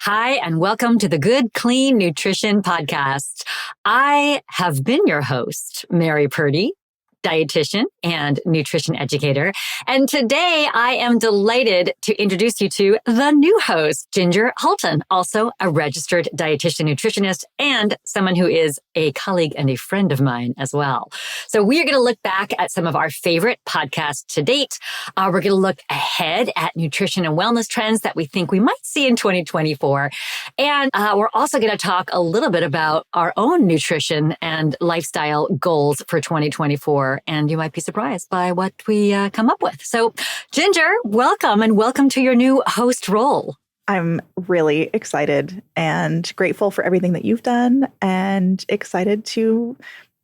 Hi, and welcome to the Good Clean Nutrition Podcast. I have been your host, Mary Purdy, dietitian and nutrition educator. And today I am delighted to introduce you to the new host, Ginger Hultin, also a registered dietitian nutritionist and someone who is a colleague and a friend of mine as well. So we are going to look back at some of our favorite podcasts to date. We're going to look ahead at nutrition and wellness trends that we think we might see in 2024. And we're also going to talk a little bit about our own nutrition and lifestyle goals for 2024. And you might be surprised by what we come up with. So, Ginger, welcome and welcome to your new host role. I'm really excited and grateful for everything that you've done and excited to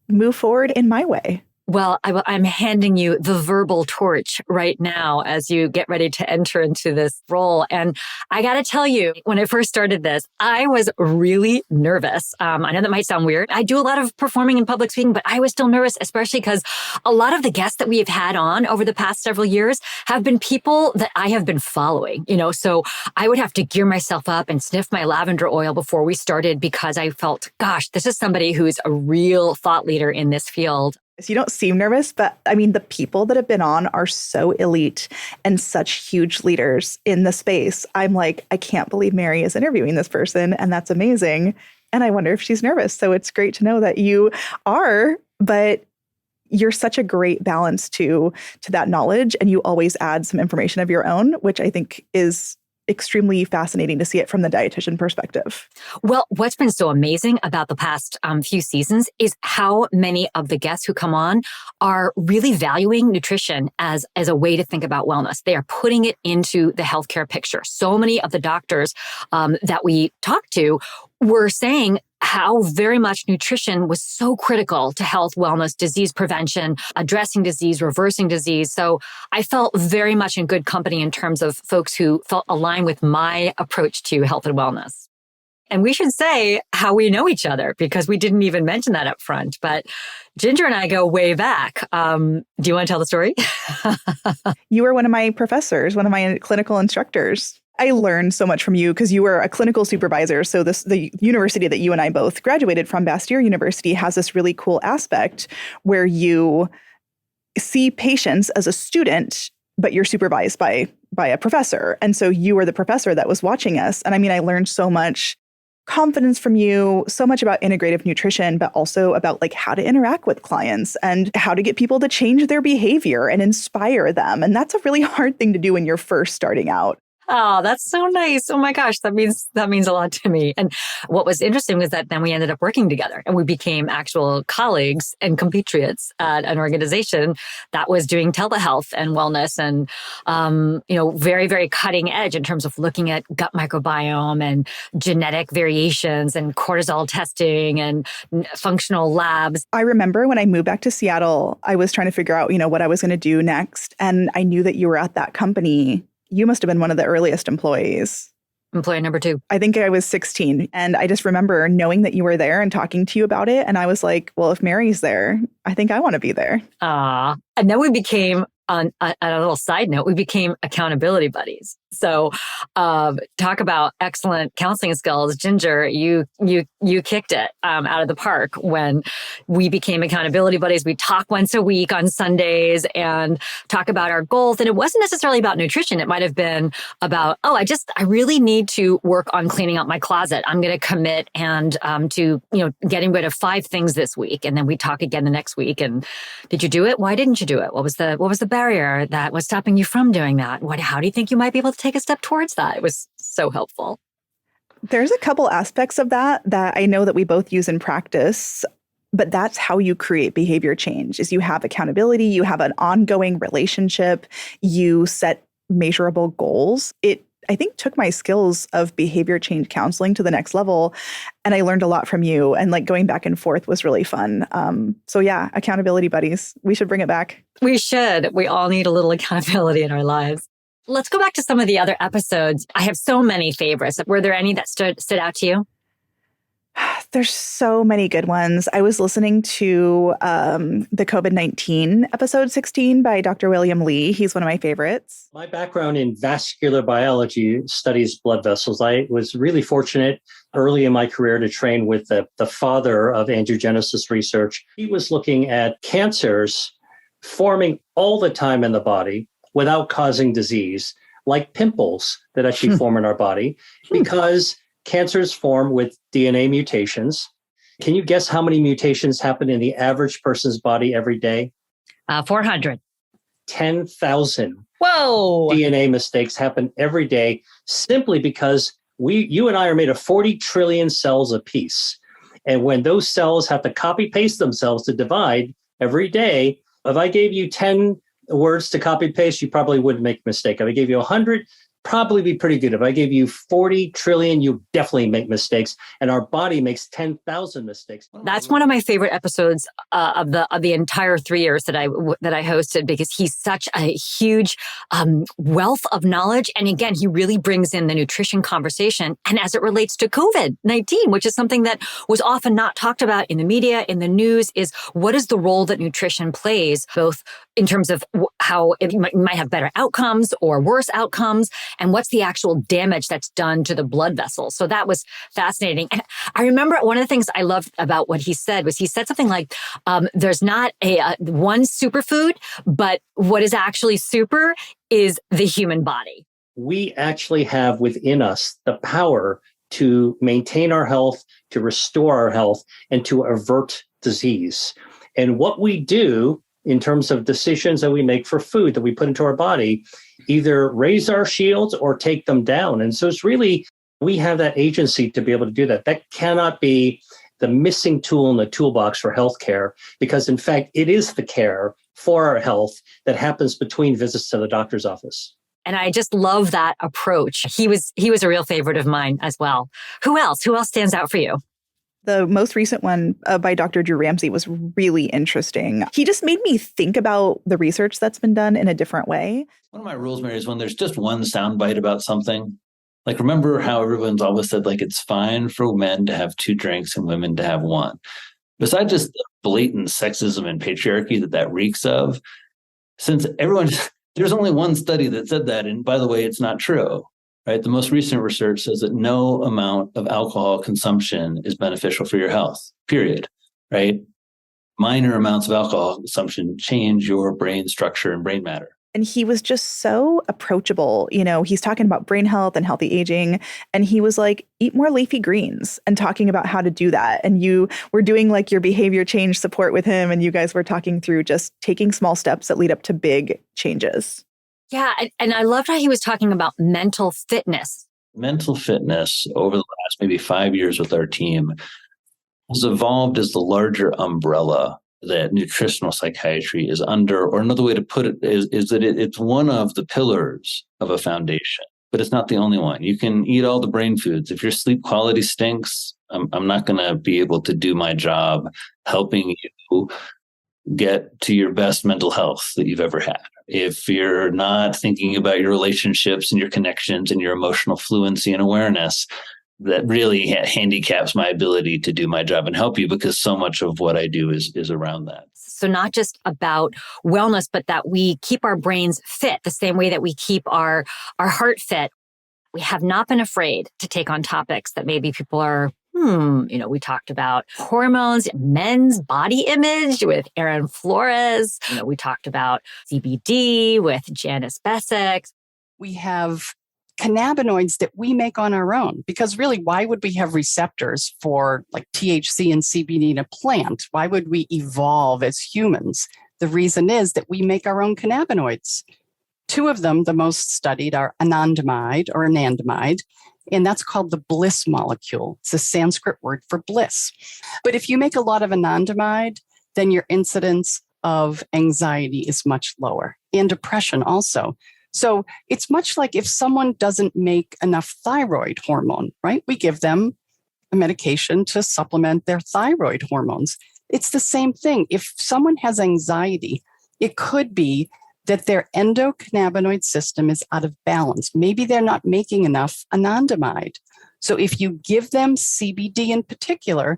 move forward in my way. Well, I'm handing you the verbal torch right now as you get ready to enter into this role. And I got to tell you, when I first started this, I was really nervous. I know that might sound weird. I do a lot of performing and public speaking, but I was still nervous, especially because a lot of the guests that we have had on over the past several years have been people that I have been following, so I would have to gear myself up and sniff my lavender oil before we started because I felt, gosh, this is somebody who's a real thought leader in this field. So you don't seem nervous, but I mean, the people that have been on are so elite and such huge leaders in the space. I'm like, I can't believe Mary is interviewing this person, and that's amazing. And I wonder if she's nervous. So it's great to know that you are, but you're such a great balance to that knowledge. And you always add some information of your own, which I think is extremely fascinating to see it from the dietitian perspective. Well, what's been so amazing about the past few seasons is how many of the guests who come on are really valuing nutrition as a way to think about wellness. They are putting it into the healthcare picture. So many of the doctors that we talked to were saying how very much nutrition was so critical to health, wellness, disease prevention, addressing disease, reversing disease. So I felt very much in good company in terms of folks who felt aligned with my approach to health and wellness. And we should say how we know each other because we didn't even mention that up front. But Ginger and I go way back. Do you want to tell the story? You were one of my professors, one of my clinical instructors. I learned so much from you because you were a clinical supervisor. So the university that you and I both graduated from, Bastyr University, has this really cool aspect where you see patients as a student, but you're supervised by a professor. And so you were the professor that was watching us. And I mean, I learned so much confidence from you, so much about integrative nutrition, but also about like how to interact with clients and how to get people to change their behavior and inspire them. And that's a really hard thing to do when you're first starting out. Oh, that's so nice. Oh my gosh, that means a lot to me. And what was interesting was that then we ended up working together and we became actual colleagues and compatriots at an organization that was doing telehealth and wellness and, very, very cutting edge in terms of looking at gut microbiome and genetic variations and cortisol testing and functional labs. I remember when I moved back to Seattle, I was trying to figure out, what I was going to do next. And I knew that you were at that company. You must have been one of the earliest employees. Employee number 2. I think I was 16. And I just remember knowing that you were there and talking to you about it. And I was like, well, if Mary's there, I think I want to be there. And then we became, on a little side note, we became accountability buddies. So talk about excellent counseling skills. Ginger, you kicked it out of the park when we became accountability buddies. We talk once a week on Sundays and talk about our goals. And it wasn't necessarily about nutrition. It might have been about, I really need to work on cleaning up my closet. I'm going to commit and to getting rid of 5 things this week. And then we talk again the next week. And did you do it? Why didn't you do it? What was the barrier that was stopping you from doing that? How do you think you might be able to take a step towards that? It was so helpful. There's a couple aspects of that I know that we both use in practice, but that's how you create behavior change is you have accountability, you have an ongoing relationship, you set measurable goals. It, I think, took my skills of behavior change counseling to the next level. And I learned a lot from you. And like going back and forth was really fun. So yeah, accountability buddies. We should bring it back. We should. We all need a little accountability in our lives. Let's go back to some of the other episodes. I have so many favorites. Were there any that stood out to you? There's so many good ones. I was listening to the COVID-19 episode 16 by Dr. William Lee. He's one of my favorites. My background in vascular biology studies blood vessels. I was really fortunate early in my career to train with the father of angiogenesis research. He was looking at cancers forming all the time in the body without causing disease, like pimples that actually form in our body, because cancers form with DNA mutations. Can you guess how many mutations happen in the average person's body every day? 400. 10,000. Whoa. DNA mistakes happen every day simply because you and I are made of 40 trillion cells apiece. And when those cells have to copy paste themselves to divide every day, if I gave you 10 words to copy paste, you probably wouldn't make a mistake. If I gave you 100, probably be pretty good. If I gave you 40 trillion, you definitely make mistakes. And our body makes 10,000 mistakes. That's one of my favorite episodes of the entire 3 years that I hosted, because he's such a huge wealth of knowledge. And again, he really brings in the nutrition conversation. And as it relates to COVID-19, which is something that was often not talked about in the media, in the news, is what is the role that nutrition plays, both in terms of how it might have better outcomes or worse outcomes, and what's the actual damage that's done to the blood vessels. So that was fascinating. And I remember one of the things I loved about what he said was he said something like, there's not one superfood, but what is actually super is the human body. We actually have within us the power to maintain our health, to restore our health, and to avert disease. And what we do in terms of decisions that we make for food that we put into our body, either raise our shields or take them down. And so it's really, we have that agency to be able to do that. That cannot be the missing tool in the toolbox for healthcare, because in fact, it is the care for our health that happens between visits to the doctor's office. And I just love that approach. He was a real favorite of mine as well. Who else stands out for you? The most recent one by Dr. Drew Ramsey was really interesting. He just made me think about the research that's been done in a different way. One of my rules, Mary, is when there's just one soundbite about something. Like, remember how everyone's always said, like, it's fine for men to have 2 drinks and women to have 1. Besides just the blatant sexism and patriarchy that reeks of, since there's only one study that said that. And by the way, it's not true. Right? The most recent research says that no amount of alcohol consumption is beneficial for your health, period. Right? Minor amounts of alcohol consumption change your brain structure and brain matter. And he was just so approachable. You know, he's talking about brain health and healthy aging. And he was like, eat more leafy greens, and talking about how to do that. And you were doing like your behavior change support with him. And you guys were talking through just taking small steps that lead up to big changes. Yeah. And I loved how he was talking about mental fitness. Mental fitness over the last maybe 5 years with our team has evolved as the larger umbrella that nutritional psychiatry is under, or another way to put it is that it's one of the pillars of a foundation, but it's not the only one. You can eat all the brain foods. If your sleep quality stinks, I'm not going to be able to do my job helping you get to your best mental health that you've ever had. If you're not thinking about your relationships and your connections and your emotional fluency and awareness, that really handicaps my ability to do my job and help you, because so much of what I do is around that. So not just about wellness, but that we keep our brains fit the same way that we keep our heart fit. We have not been afraid to take on topics that maybe people are, we talked about hormones, men's body image with Aaron Flores. We talked about CBD with Janice Bessick. We have cannabinoids that we make on our own, because really, why would we have receptors for like THC and CBD in a plant? Why would we evolve as humans? The reason is that we make our own cannabinoids. 2 of them, the most studied, are anandamide or anandamide, and that's called the bliss molecule. It's a Sanskrit word for bliss. But if you make a lot of anandamide, then your incidence of anxiety is much lower, and depression also. So it's much like if someone doesn't make enough thyroid hormone, right? We give them a medication to supplement their thyroid hormones. It's the same thing. If someone has anxiety, it could be that their endocannabinoid system is out of balance. Maybe they're not making enough anandamide. So if you give them CBD in particular,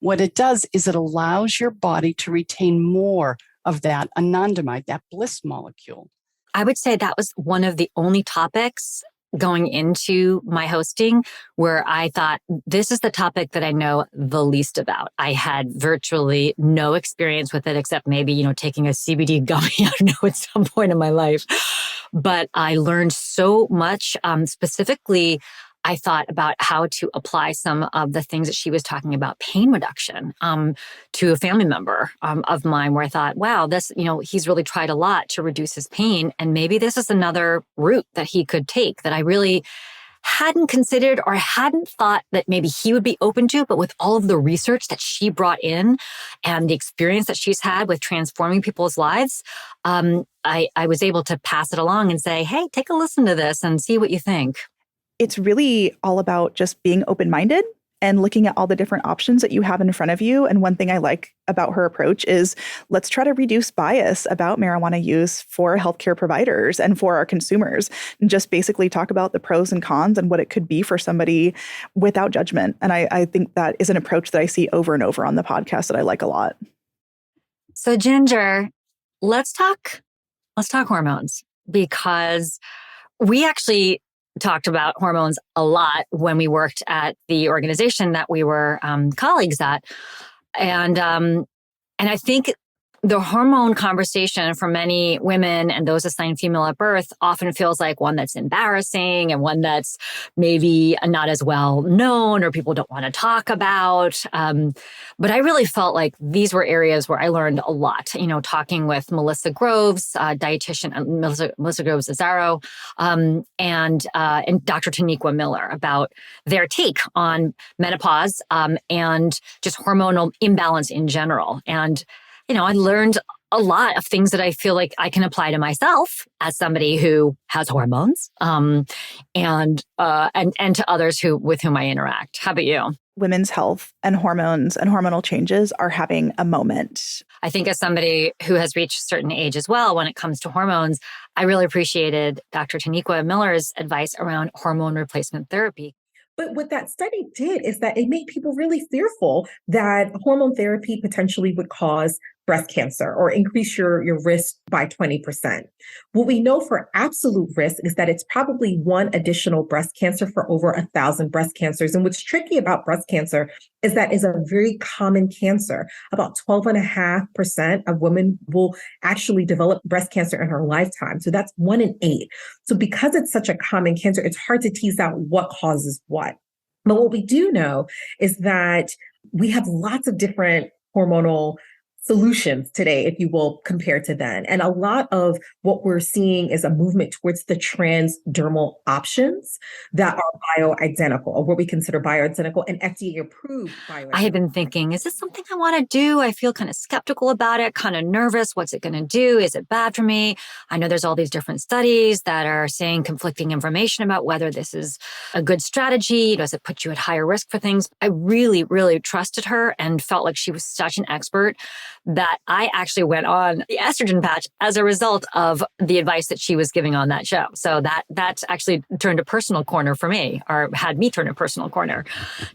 What it does is it allows your body to retain more of that anandamide, that bliss molecule. I would say that was one of the only topics going into my hosting where I thought, this is the topic that I know the least about. I had virtually no experience with it except maybe, taking a CBD gummy, I don't know, at some point in my life. But I learned so much, specifically I thought about how to apply some of the things that she was talking about, pain reduction, to a family member of mine, where I thought, wow, this, he's really tried a lot to reduce his pain. And maybe this is another route that he could take that I really hadn't considered or hadn't thought that maybe he would be open to. But with all of the research that she brought in and the experience that she's had with transforming people's lives, I was able to pass it along and say, hey, take a listen to this and see what you think. It's really all about just being open-minded and looking at all the different options that you have in front of you. And one thing I like about her approach is let's try to reduce bias about marijuana use for healthcare providers and for our consumers, and just basically talk about the pros and cons and what it could be for somebody without judgment. And I think that is an approach that I see over and over on the podcast that I like a lot. So Ginger, let's talk hormones, because we actually talked about hormones a lot when we worked at the organization that we were colleagues at. And I think the hormone conversation for many women and those assigned female at birth often feels like one that's embarrassing and one that's maybe not as well known or people don't want to talk about. But I really felt like these were areas where I learned a lot, talking with Melissa Groves, dietitian, Melissa Groves Azaro, and Dr. Taniqua Miller about their take on menopause and just hormonal imbalance in general. And I learned a lot of things that I feel like I can apply to myself as somebody who has hormones, and to others with whom I interact. How about you? Women's health and hormones and hormonal changes are having a moment. I think as somebody who has reached a certain age as well, when it comes to hormones, I really appreciated Dr. Taniqua Miller's advice around hormone replacement therapy. But what that study did is that it made people really fearful that hormone therapy potentially would cause breast cancer or increase your risk by 20%. What we know for absolute risk is that it's probably one additional breast cancer for over 1,000 breast cancers. And what's tricky about breast cancer is that it's a very common cancer. About 12.5% of women will actually develop breast cancer in her lifetime. So that's 1 in 8. So because it's such a common cancer, it's hard to tease out what causes what. But what we do know is that we have lots of different hormonal solutions today, if you will, compared to then. And a lot of what we're seeing is a movement towards the transdermal options that are bioidentical, or what we consider bioidentical and FDA approved bioidentical. I have been thinking, is this something I want to do? I feel kind of skeptical about it, kind of nervous. What's it going to do? Is it bad for me? I know there's all these different studies that are saying conflicting information about whether this is a good strategy. Does it put you at higher risk for things? I really, really trusted her and felt like she was such an expert that I actually went on the estrogen patch as a result of the advice that she was giving on that show. So that actually turned a personal corner for me, or had me turn a personal corner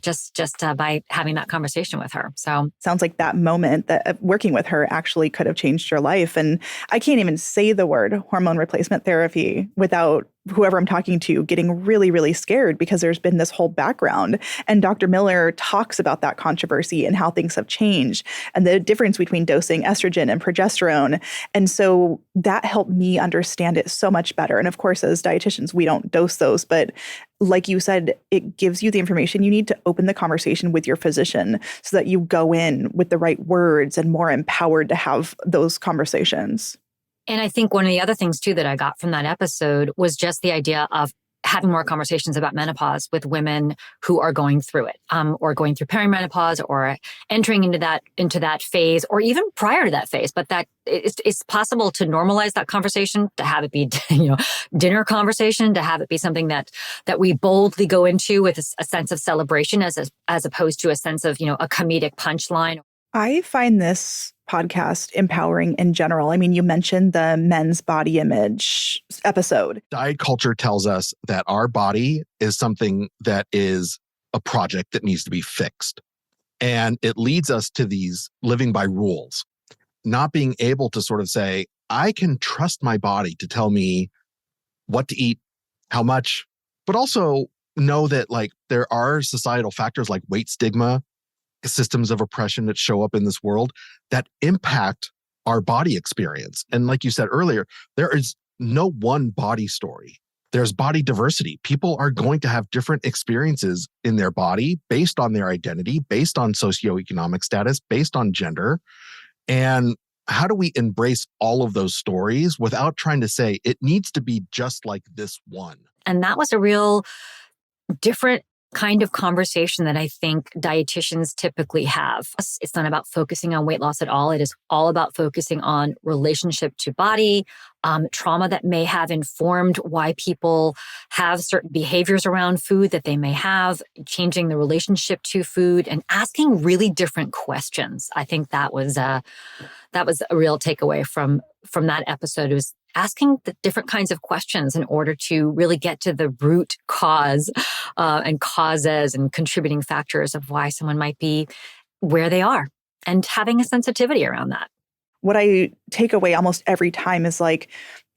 just by having that conversation with her. So sounds like that moment that working with her actually could have changed your life. And I can't even say the word hormone replacement therapy without whoever I'm talking to getting really, really scared, because there's been this whole background. And Dr. Miller talks about that controversy and how things have changed and the difference between dosing estrogen and progesterone. And so that helped me understand it so much better. And of course, as dietitians, we don't dose those, but like you said, it gives you the information you need to open the conversation with your physician so that you go in with the right words and more empowered to have those conversations. And I think one of the other things too that I got from that episode was just the idea of having more conversations about menopause with women who are going through it, or going through perimenopause, or entering into that phase, or even prior to that phase. But that it's possible to normalize that conversation, to have it be, dinner conversation, to have it be something that we boldly go into with a sense of celebration, as opposed to a sense of, a comedic punchline. I find this podcast empowering in general. I mean, you mentioned the men's body image episode. Diet culture tells us that our body is something that is a project that needs to be fixed. And it leads us to these living by rules, not being able to sort of say, I can trust my body to tell me what to eat, how much, but also know that like there are societal factors like weight stigma, systems of oppression that show up in this world that impact our body experience. And like you said earlier, there is no one body story. There's body diversity. People are going to have different experiences in their body based on their identity, based on socioeconomic status, based on gender. And how do we embrace all of those stories without trying to say it needs to be just like this one? And that was a real different kind of conversation that I think dietitians typically have. It's not about focusing on weight loss at all. It is all about focusing on relationship to body, trauma that may have informed why people have certain behaviors around food that they may have, changing the relationship to food and asking really different questions. I think that was a real takeaway from that episode. It was asking the different kinds of questions in order to really get to the root cause and causes and contributing factors of why someone might be where they are and having a sensitivity around that. What I take away almost every time is like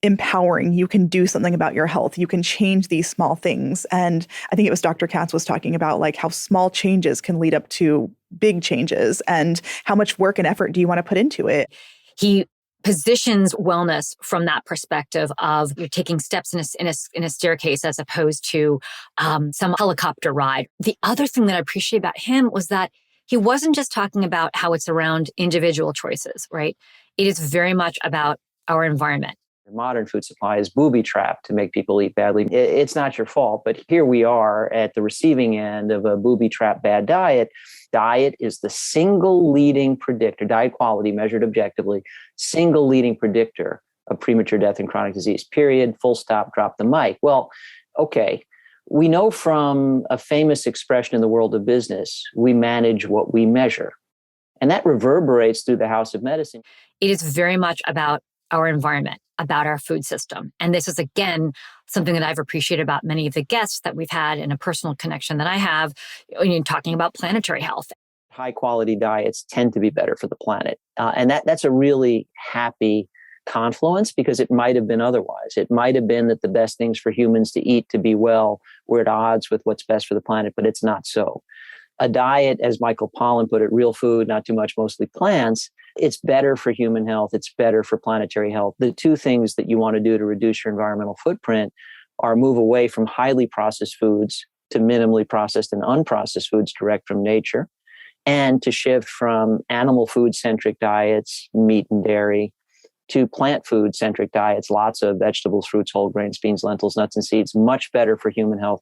empowering. You can do something about your health. You can change these small things. And I think it was Dr. Katz was talking about like how small changes can lead up to big changes and how much work and effort do you want to put into it? He positions wellness from that perspective of you're taking steps in a staircase as opposed to some helicopter ride. The other thing that I appreciate about him was that he wasn't just talking about how it's around individual choices, right? It is very much about our environment. The modern food supply is booby-trapped to make people eat badly. It's not your fault, but here we are at the receiving end of a booby-trapped bad diet. Diet is the single leading predictor, diet quality measured objectively, single leading predictor of premature death and chronic disease, period, full stop, drop the mic. Well, okay, we know from a famous expression in the world of business, we manage what we measure. And that reverberates through the house of medicine. It is very much about our environment, about our food system. And this is, again, something that I've appreciated about many of the guests that we've had and a personal connection that I have in talking about planetary health. High quality diets tend to be better for the planet. And that's a really happy confluence because it might have been otherwise. It might have been that the best things for humans to eat to be well were at odds with what's best for the planet, but it's not so. A diet, as Michael Pollan put it, real food, not too much, mostly plants, it's better for human health. It's better for planetary health. The two things that you want to do to reduce your environmental footprint are move away from highly processed foods to minimally processed and unprocessed foods direct from nature, and to shift from animal food-centric diets, meat and dairy, to plant food-centric diets, lots of vegetables, fruits, whole grains, beans, lentils, nuts, and seeds, much better for human health,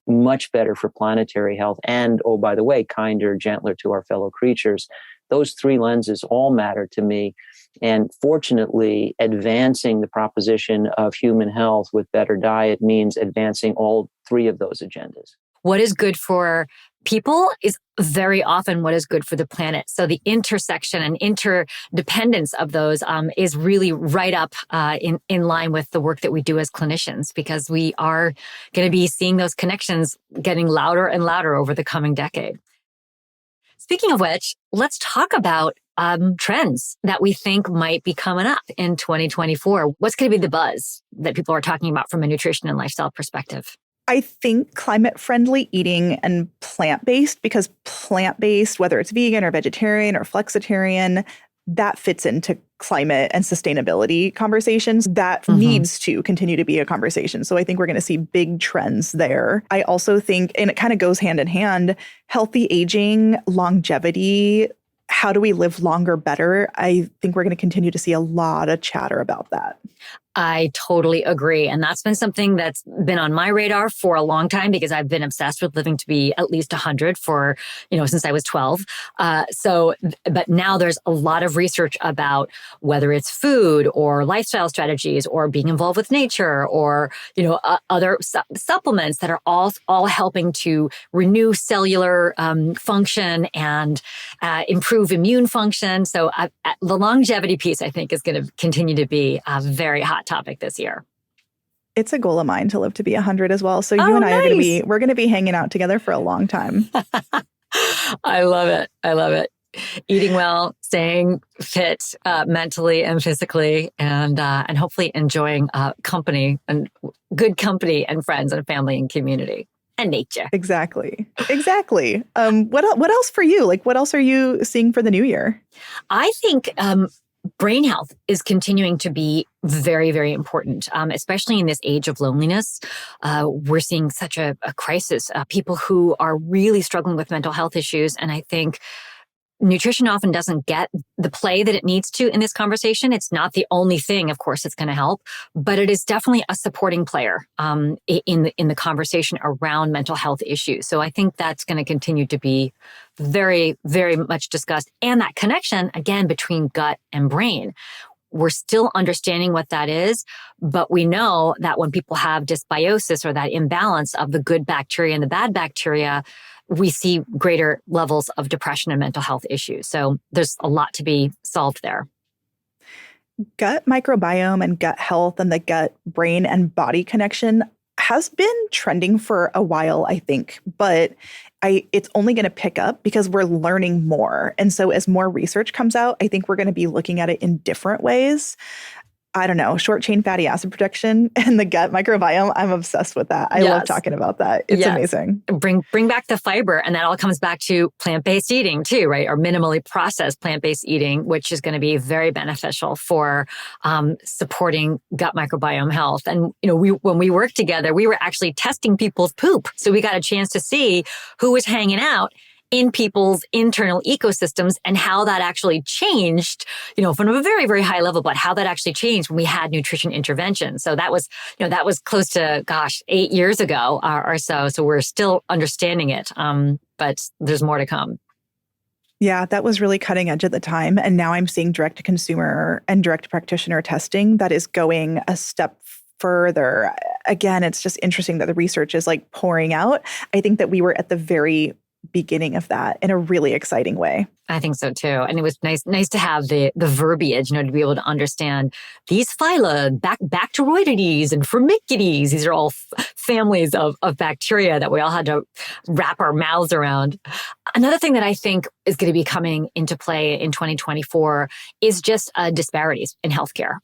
much better for planetary health, and, oh, by the way, kinder, gentler to our fellow creatures. Those three lenses all matter to me. And fortunately, advancing the proposition of human health with better diet means advancing all three of those agendas. What is good for people is very often what is good for the planet. So the intersection and interdependence of those is really right up in line with the work that we do as clinicians, because we are going to be seeing those connections getting louder and louder over the coming decade. Speaking of which, let's talk about trends that we think might be coming up in 2024. What's going to be the buzz that people are talking about from a nutrition and lifestyle perspective? I think climate-friendly eating and plant-based, because plant-based, whether it's vegan or vegetarian or flexitarian, that fits into climate and sustainability conversations. That needs to continue to be a conversation. So I think we're going to see big trends there. I also think, and it kind of goes hand in hand, healthy aging, longevity. How do we live longer, better? I think we're going to continue to see a lot of chatter about that. I totally agree. And that's been something that's been on my radar for a long time, because I've been obsessed with living to be at least 100 for, since I was 12. But now there's a lot of research about whether it's food or lifestyle strategies or being involved with nature or, other supplements that are all helping to renew cellular function and improve immune function. So the longevity piece, I think, is going to continue to be a very hot topic this year. It's a goal of mine to live to be 100 as well. So you and I are going to be hanging out together for a long time. I love it. I love it. Eating well, staying fit mentally and physically, and hopefully enjoying company and good company and friends and family and community and nature. Exactly. What else for you? Like, what else are you seeing for the new year? I think brain health is continuing to be very, very important, especially in this age of loneliness. We're seeing such a crisis, people who are really struggling with mental health issues. And I think nutrition often doesn't get the play that it needs to in this conversation. It's not the only thing, of course, that's going to help, but it is definitely a supporting player in the conversation around mental health issues. So I think that's going to continue to be very, very much discussed. And that connection, again, between gut and brain. We're still understanding what that is, but we know that when people have dysbiosis or that imbalance of the good bacteria and the bad bacteria, we see greater levels of depression and mental health issues. So there's a lot to be solved there. Gut microbiome and gut health and the gut brain and body connection has been trending for a while, I think, but it's only going to pick up because we're learning more. And so as more research comes out, I think we're going to be looking at it in different ways. I don't know, short chain fatty acid production and the gut microbiome. I'm obsessed with that. I love talking about that. It's amazing. Bring back the fiber. And that all comes back to plant-based eating too, right? Or minimally processed plant-based eating, which is going to be very beneficial for supporting gut microbiome health. And, when we worked together, we were actually testing people's poop. So we got a chance to see who was hanging out in people's internal ecosystems and how that actually changed, from a very, very high level, but how that actually changed when we had nutrition intervention. So that was close to, 8 years ago or so. So we're still understanding it. But there's more to come. Yeah, that was really cutting edge at the time. And now I'm seeing direct to consumer and direct to practitioner testing that is going a step further. Again, it's just interesting that the research is like pouring out. I think that we were at the very beginning of that in a really exciting way. I think so too. And it was nice to have the verbiage, to be able to understand these phyla, Bacteroidetes and Firmicutes. These are all families of bacteria that we all had to wrap our mouths around. Another thing that I think is going to be coming into play in 2024 is just disparities in healthcare.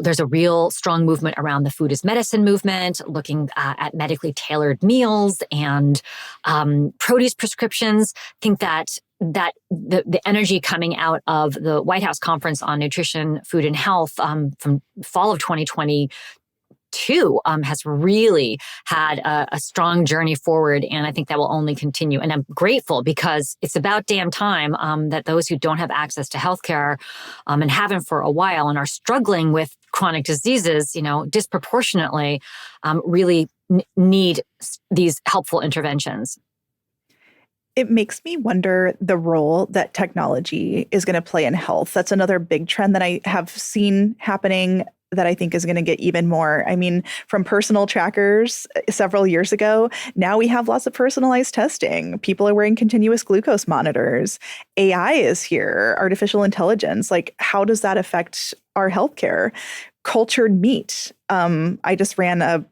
There's a real strong movement around the food as medicine movement, looking at medically tailored meals and produce prescriptions. I think that the energy coming out of the White House Conference on Nutrition, Food, and Health from fall of 2022 has really had a strong journey forward. And I think that will only continue. And I'm grateful because it's about damn time that those who don't have access to healthcare and haven't for a while and are struggling with chronic diseases, disproportionately really need these helpful interventions. It makes me wonder the role that technology is going to play in health. That's another big trend that I have seen happening that I think is going to get even more. I mean, from personal trackers several years ago, now we have lots of personalized testing. People are wearing continuous glucose monitors. AI is here, artificial intelligence. Like, how does that affect our healthcare? Cultured meat. I just ran a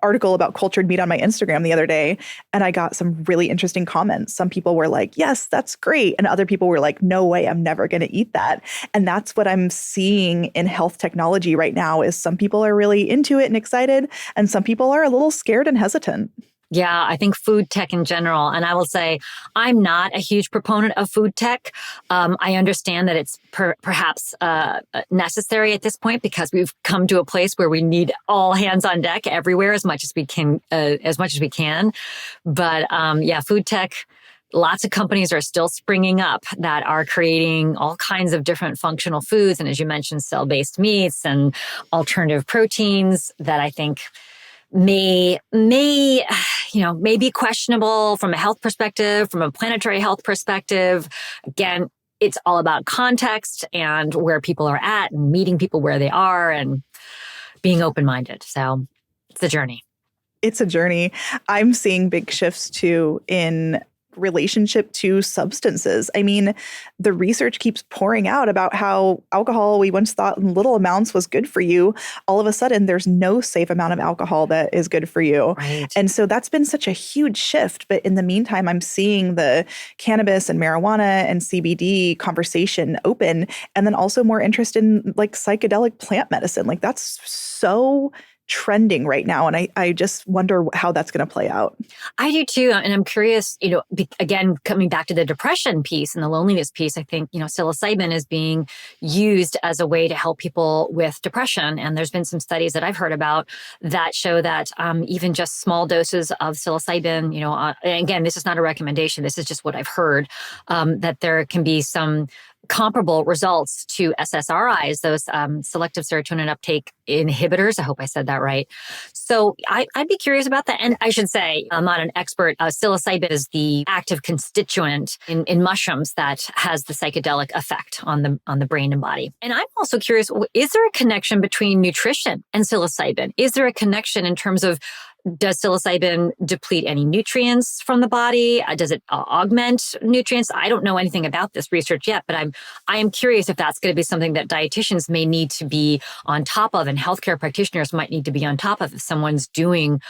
article about cultured meat on my Instagram the other day, and I got some really interesting comments. Some people were like, yes, that's great. And other people were like, no way, I'm never going to eat that. And that's what I'm seeing in health technology right now is some people are really into it and excited, and some people are a little scared and hesitant. Yeah, I think food tech in general. And I will say, I'm not a huge proponent of food tech. I understand that it's perhaps necessary at this point because we've come to a place where we need all hands on deck everywhere as much as we can. But food tech. Lots of companies are still springing up that are creating all kinds of different functional foods. And as you mentioned, cell-based meats and alternative proteins that I think may be questionable from a health perspective, from a planetary health perspective. Again, it's all about context and where people are at and meeting people where they are and being open-minded. So it's a journey. It's a journey. I'm seeing big shifts too in relationship to substances. I mean, the research keeps pouring out about how alcohol we once thought in little amounts was good for you. All of a sudden, there's no safe amount of alcohol that is good for you. Right. And so that's been such a huge shift. But in the meantime, I'm seeing the cannabis and marijuana and CBD conversation open, and then also more interest in like psychedelic plant medicine. Like that's so trending right now. And I just wonder how that's going to play out. I do too. And I'm curious, again, coming back to the depression piece and the loneliness piece, I think, psilocybin is being used as a way to help people with depression. And there's been some studies that I've heard about that show that even just small doses of psilocybin, and again, this is not a recommendation. This is just what I've heard, that there can be some comparable results to SSRIs, those selective serotonin uptake inhibitors. I hope I said that right. So I'd be curious about that. And I should say, I'm not an expert. Psilocybin is the active constituent in mushrooms that has the psychedelic effect on the brain and body. And I'm also curious, is there a connection between nutrition and psilocybin? Is there a connection in terms of, does psilocybin deplete any nutrients from the body? Does it augment nutrients? I don't know anything about this research yet, but I am curious if that's going to be something that dietitians may need to be on top of, and healthcare practitioners might need to be on top of if someone's doing,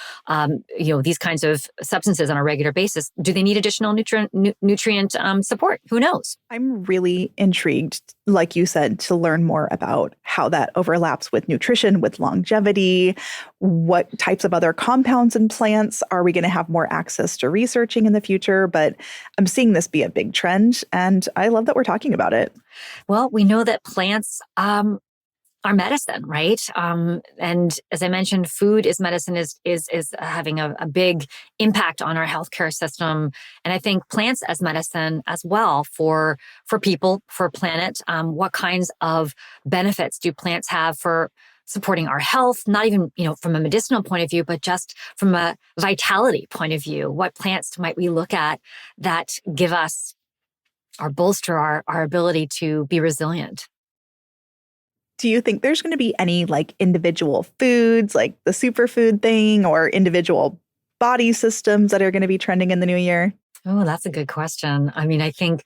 these kinds of substances on a regular basis. Do they need additional nutrient support? Who knows? I'm really intrigued, like you said, to learn more about how that overlaps with nutrition, with longevity, what types of other compounds in plants are we going to have more access to researching in the future? But I'm seeing this be a big trend, and I love that we're talking about it. Well, we know that plants are medicine, right? And as I mentioned, food is medicine is having a big impact on our healthcare system. And I think plants as medicine as well for people, for planet. What kinds of benefits do plants have for supporting our health, not even, from a medicinal point of view, but just from a vitality point of view? What plants might we look at that give us or bolster our ability to be resilient? Do you think there's going to be any like individual foods, like the superfood thing, or individual body systems that are going to be trending in the new year? Oh, that's a good question. I mean, I think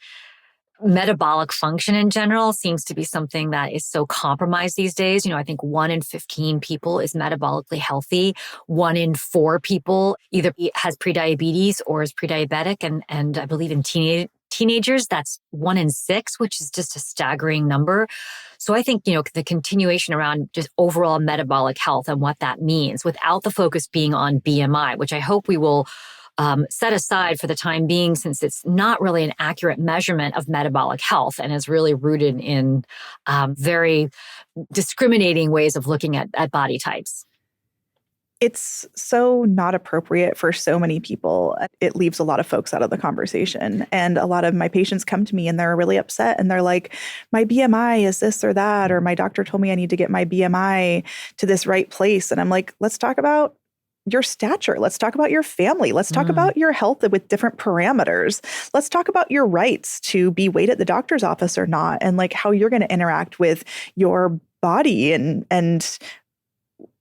metabolic function in general seems to be something that is so compromised these days. I think 1 in 15 people is metabolically healthy. 1 in 4 people either has prediabetes or is prediabetic. And I believe in teenagers, that's 1 in 6, which is just a staggering number. So I think, the continuation around just overall metabolic health and what that means without the focus being on BMI, which I hope we will set aside for the time being, since it's not really an accurate measurement of metabolic health and is really rooted in very discriminating ways of looking at body types. It's so not appropriate for so many people. It leaves a lot of folks out of the conversation. And a lot of my patients come to me and they're really upset and they're like, my BMI is this or that, or my doctor told me I need to get my BMI to this right place. And I'm like, let's talk about your stature. Let's talk about your family. Let's talk about your health with different parameters. Let's talk about your rights to be weighed at the doctor's office or not, and like how you're going to interact with your body and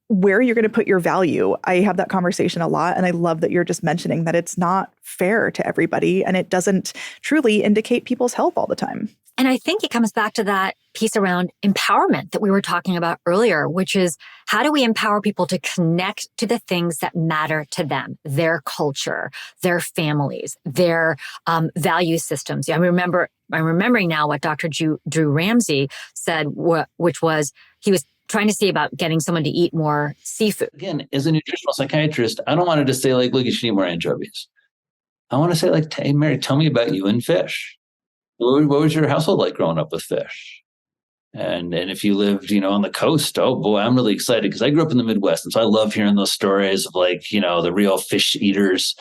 where you're going to put your value. I have that conversation a lot. And I love that you're just mentioning that it's not fair to everybody and it doesn't truly indicate people's health all the time. And I think it comes back to that piece around empowerment that we were talking about earlier, which is how do we empower people to connect to the things that matter to them, their culture, their families, their value systems. I'm remembering now what Dr. Drew Ramsey said, which was he was trying to see about getting someone to eat more seafood. Again, as a nutritional psychiatrist, I don't want to just say like, look, you should eat more anchovies. I want to say like, hey, Mary, tell me about you and fish. What was your household like growing up with fish? And if you lived, on the coast, oh boy, I'm really excited because I grew up in the Midwest. And so I love hearing those stories of like, the real fish eaters.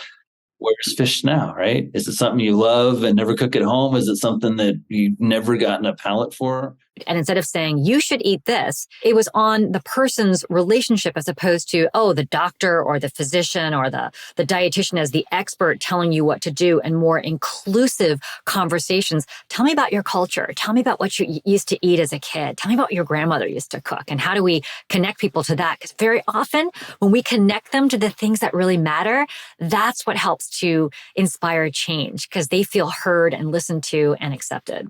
Where's fish now, right? Is it something you love and never cook at home? Is it something that you've never gotten a palate for? And instead of saying, you should eat this, it was on the person's relationship as opposed to, oh, the doctor or the physician or the dietitian as the expert telling you what to do, and more inclusive conversations. Tell me about your culture. Tell me about what you used to eat as a kid. Tell me about what your grandmother used to cook. And how do we connect people to that? Because very often when we connect them to the things that really matter, that's what helps to inspire change, because they feel heard and listened to and accepted.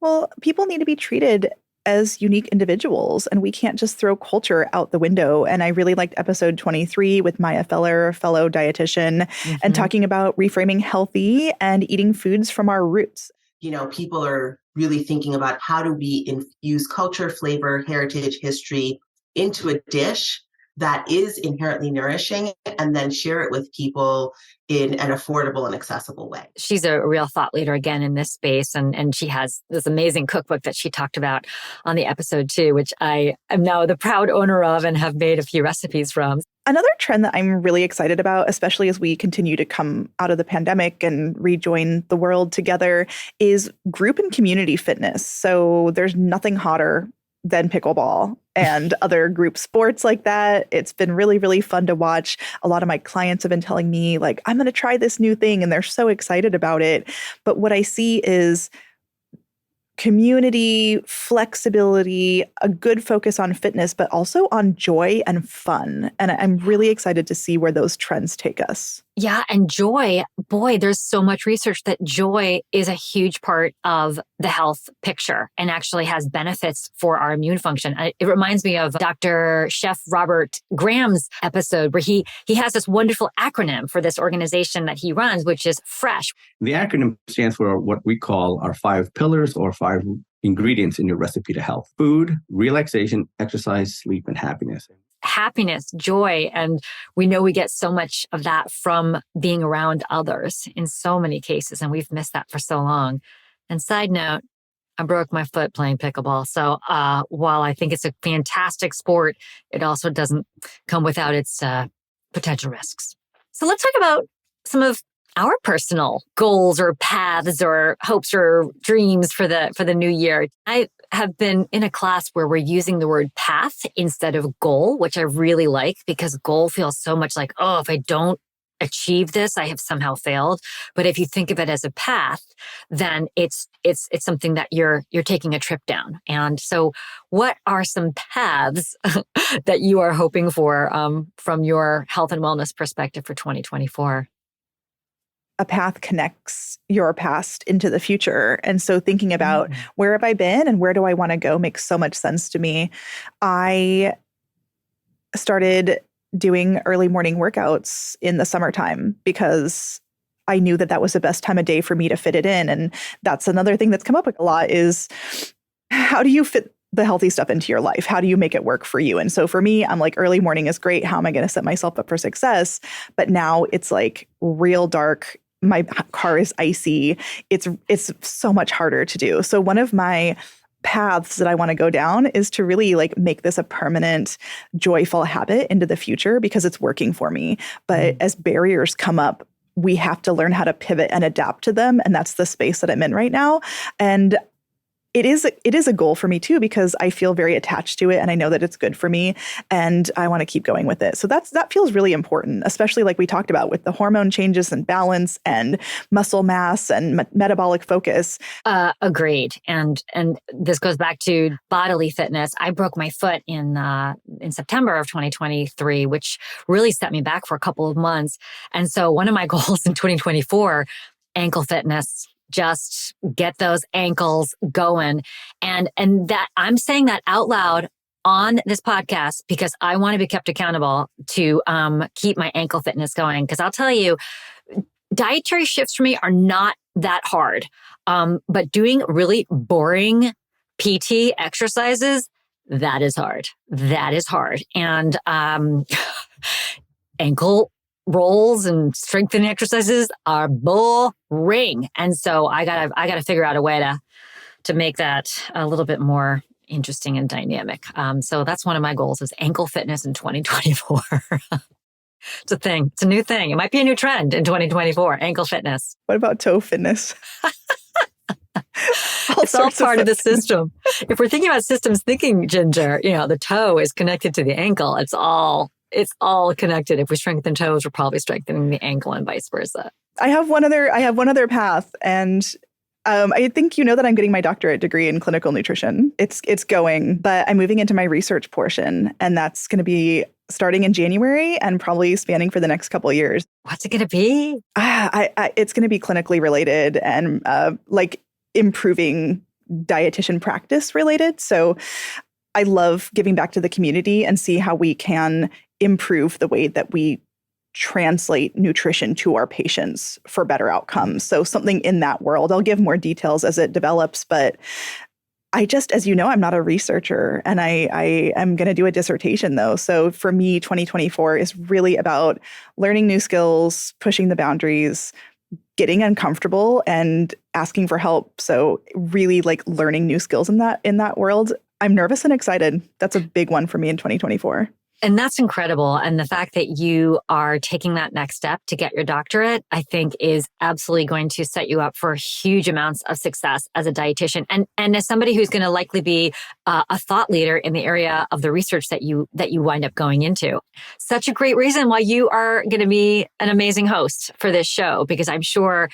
Well, people need to be treated as unique individuals, and we can't just throw culture out the window. And I really liked episode 23 with Maya Feller, fellow dietitian, and talking about reframing healthy and eating foods from our roots. You know, people are really thinking about how do we infuse culture, flavor, heritage, history into a dish that is inherently nourishing, and then share it with people in an affordable and accessible way. She's a real thought leader again in this space. And she has this amazing cookbook that she talked about on the episode too, which I am now the proud owner of and have made a few recipes from. Another trend that I'm really excited about, especially as we continue to come out of the pandemic and rejoin the world together, is group and community fitness. So there's nothing hotter than pickleball and other group sports like that. It's been really, really fun to watch. A lot of my clients have been telling me, like, I'm going to try this new thing, and they're so excited about it. But what I see is community, flexibility, a good focus on fitness, but also on joy and fun. And I'm really excited to see where those trends take us. Yeah. And joy, boy, there's so much research that joy is a huge part of the health picture and actually has benefits for our immune function. It reminds me of Dr. Chef Robert Graham's episode where he has this wonderful acronym for this organization that he runs, which is FRESH. The acronym stands for what we call our 5 pillars or 5 ingredients in your recipe to health: food, relaxation, exercise, sleep, and happiness. Happiness, joy. And we know we get so much of that from being around others in so many cases. And we've missed that for so long. And side note, I broke my foot playing pickleball. So while I think it's a fantastic sport, it also doesn't come without its potential risks. So let's talk about some of our personal goals or paths or hopes or dreams for the new year. I have been in a class where we're using the word path instead of goal, which I really like, because goal feels so much like, oh, if I don't achieve this, I have somehow failed. But if you think of it as a path, then it's something that you're taking a trip down. And so what are some paths that you are hoping for from your health and wellness perspective for 2024? A path connects your past into the future. And so thinking about where have I been and where do I want to go makes so much sense to me. I started doing early morning workouts in the summertime because I knew that was the best time of day for me to fit it in. And that's another thing that's come up a lot is, how do you fit the healthy stuff into your life? How do you make it work for you? And so for me, I'm like, early morning is great. How am I going to set myself up for success? But now it's like real dark. My car is icy. It's so much harder to do. So one of my paths that I want to go down is to really like make this a permanent, joyful habit into the future because it's working for me. But as barriers come up, we have to learn how to pivot and adapt to them. And that's the space that I'm in right now. And it is a goal for me too, because I feel very attached to it and I know that it's good for me and I want to keep going with it. So that feels really important, especially like we talked about with the hormone changes and balance and muscle mass and metabolic focus. Agreed. And this goes back to bodily fitness. I broke my foot in September of 2023, which really set me back for a couple of months. And so one of my goals in 2024, ankle fitness. Just get those ankles going. And that I'm saying that out loud on this podcast because I want to be kept accountable to keep my ankle fitness going. Because I'll tell you, dietary shifts for me are not that hard. But doing really boring PT exercises, that is hard. That is hard. And ankle rolls and strengthening exercises are boring. And so I gotta figure out a way to make that a little bit more interesting and dynamic. So that's one of my goals is ankle fitness in 2024. It's a thing. It's a new thing. It might be a new trend in 2024, ankle fitness. What about toe fitness? It's all part of the system. If we're thinking about systems thinking, Ginger, the toe is connected to the ankle. It's all connected. If we strengthen toes, we're probably strengthening the ankle and vice versa. I have one other path, and I think that I'm getting my doctorate degree in clinical nutrition. It's going, but I'm moving into my research portion, and that's going to be starting in January and probably spanning for the next couple of years. What's it going to be? It's going to be clinically related and like improving dietitian practice related. So I love giving back to the community and see how we can improve the way that we translate nutrition to our patients for better outcomes. So something in that world. I'll give more details as it develops, but I just, as you know, I'm not a researcher, and I am going to do a dissertation though. So for me, 2024 is really about learning new skills, pushing the boundaries, getting uncomfortable and asking for help. So really like learning new skills in that world. I'm nervous and excited. That's a big one for me in 2024. And that's incredible. And the fact that you are taking that next step to get your doctorate, I think is absolutely going to set you up for huge amounts of success as a dietitian. And as somebody who's going to likely be a thought leader in the area of the research that you wind up going into. Such a great reason why you are going to be an amazing host for this show, because I'm sure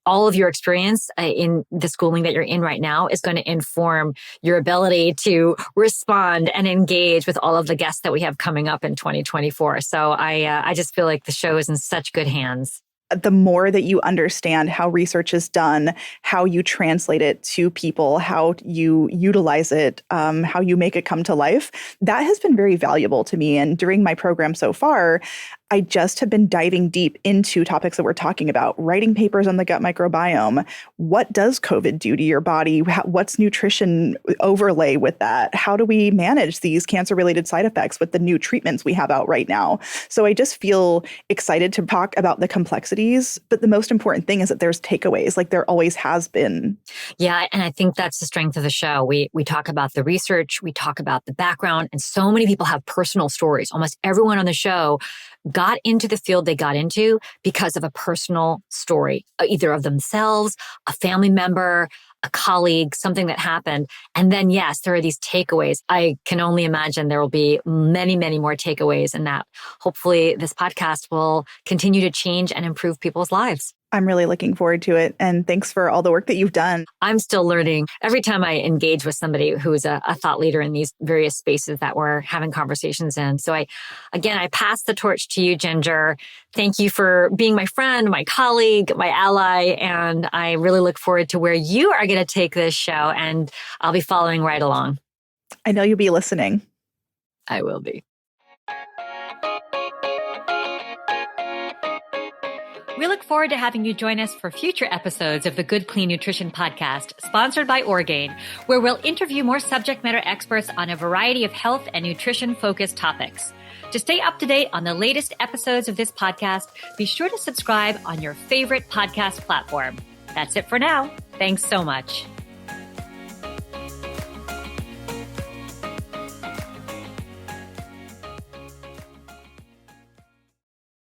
all of your experience in the schooling that you're in right now is going to inform your ability to respond and engage with all of the guests that we have coming up in 2024. So I just feel like the show is in such good hands. The more that you understand how research is done, how you translate it to people, how you utilize it, how you make it come to life, that has been very valuable to me. And during my program so far, I just have been diving deep into topics that we're talking about, writing papers on the gut microbiome. What does COVID do to your body? What's nutrition overlay with that? How do we manage these cancer-related side effects with the new treatments we have out right now? So I just feel excited to talk about the complexities, but the most important thing is that there's takeaways, like there always has been. Yeah, and I think that's the strength of the show. We talk about the research, we talk about the background, and so many people have personal stories. Almost everyone on the show got into the field they got into because of a personal story, either of themselves, a family member, a colleague, something that happened. And then, yes, there are these takeaways. I can only imagine there will be many, many more takeaways, and that hopefully this podcast will continue to change and improve people's lives. I'm really looking forward to it. And thanks for all the work that you've done. I'm still learning every time I engage with somebody who's a thought leader in these various spaces that we're having conversations in. So I pass the torch to you, Ginger. Thank you for being my friend, my colleague, my ally. And I really look forward to where you are going to take this show. And I'll be following right along. I know you'll be listening. I will be. We look forward to having you join us for future episodes of the Good Clean Nutrition Podcast, sponsored by Orgain, where we'll interview more subject matter experts on a variety of health and nutrition-focused topics. To stay up to date on the latest episodes of this podcast, be sure to subscribe on your favorite podcast platform. That's it for now. Thanks so much.